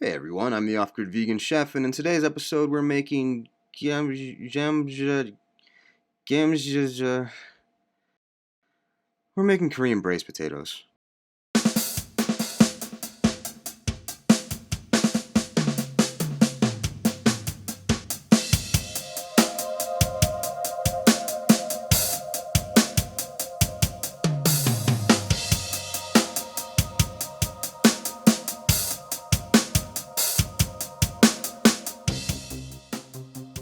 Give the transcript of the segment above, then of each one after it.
Hey everyone, I'm the Off-Grid Vegan Chef, and in today's episode we're making we're making Korean braised potatoes.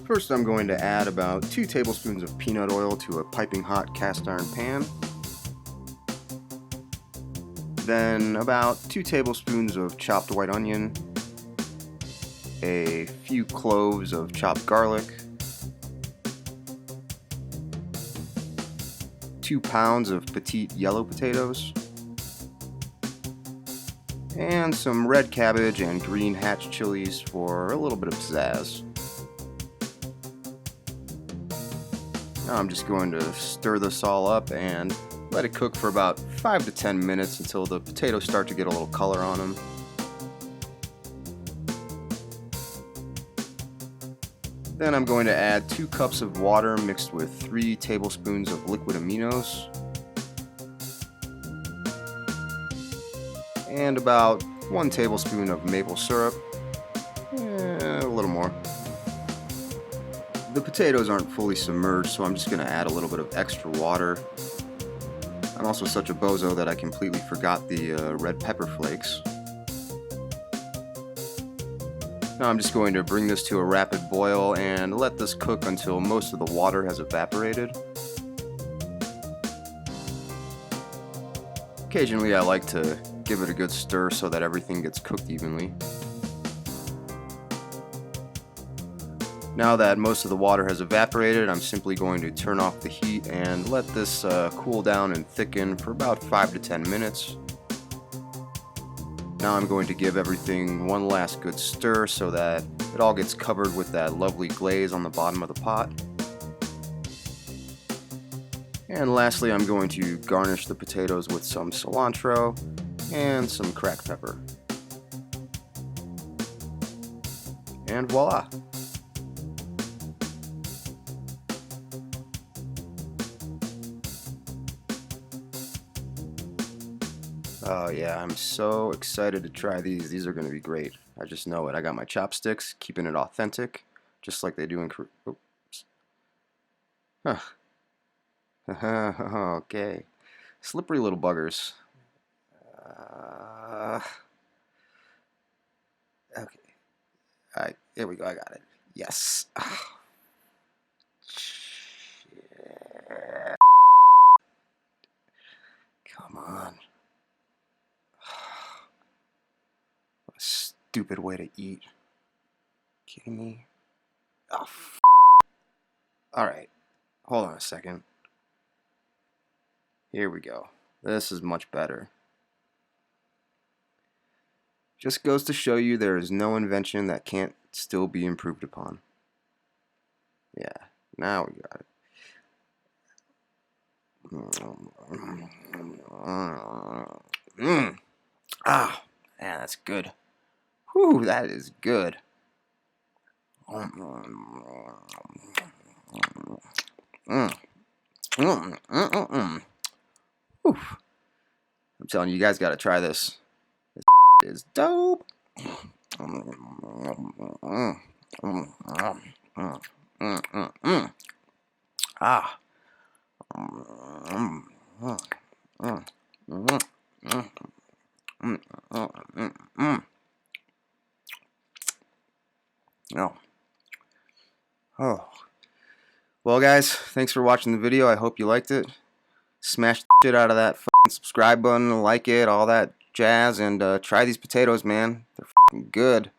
First, I'm going to add about 2 tablespoons of peanut oil to a piping hot cast iron pan. Then about 2 tablespoons of chopped white onion, a few cloves of chopped garlic, 2 pounds of petite yellow potatoes, and some red cabbage and green hatch chilies for a little bit of pizzazz. Now I'm just going to stir this all up and let it cook for about 5 to 10 minutes until the potatoes start to get a little color on them. Then I'm going to add 2 cups of water mixed with 3 tablespoons of liquid aminos and about 1 tablespoon of maple syrup, a little more. The potatoes aren't fully submerged, so I'm just going to add a little bit of extra water. I'm also such a bozo that I completely forgot the red pepper flakes. Now I'm just going to bring this to a rapid boil and let this cook until most of the water has evaporated. Occasionally I like to give it a good stir so that everything gets cooked evenly. Now that most of the water has evaporated, I'm simply going to turn off the heat and let this cool down and thicken for about 5 to 10 minutes. Now I'm going to give everything one last good stir so that it all gets covered with that lovely glaze on the bottom of the pot. And lastly, I'm going to garnish the potatoes with some cilantro and some cracked pepper. And voila! Oh yeah, I'm so excited to try these. These are going to be great. I just know it. I got my chopsticks, keeping it authentic, just like they do in Korea. Oops. Huh. Okay. Slippery little buggers. Okay. Alright, there we go. I got it. Yes. Shit. Come on. Stupid way to eat. Kidding me? Oh, alright. Hold on a second. Here we go. This is much better. Just goes to show you there is no invention that can't still be improved upon. Yeah, now we got it. Ah, man, that's good. Whew, that is good. Whew. I'm telling you, you guys gotta try this. This is dope. Ah. Oh. Oh. Well guys, thanks for watching the video. I hope you liked it. Smash the shit out of that fucking subscribe button, like it, all that jazz, and try these potatoes, man. They're fucking good.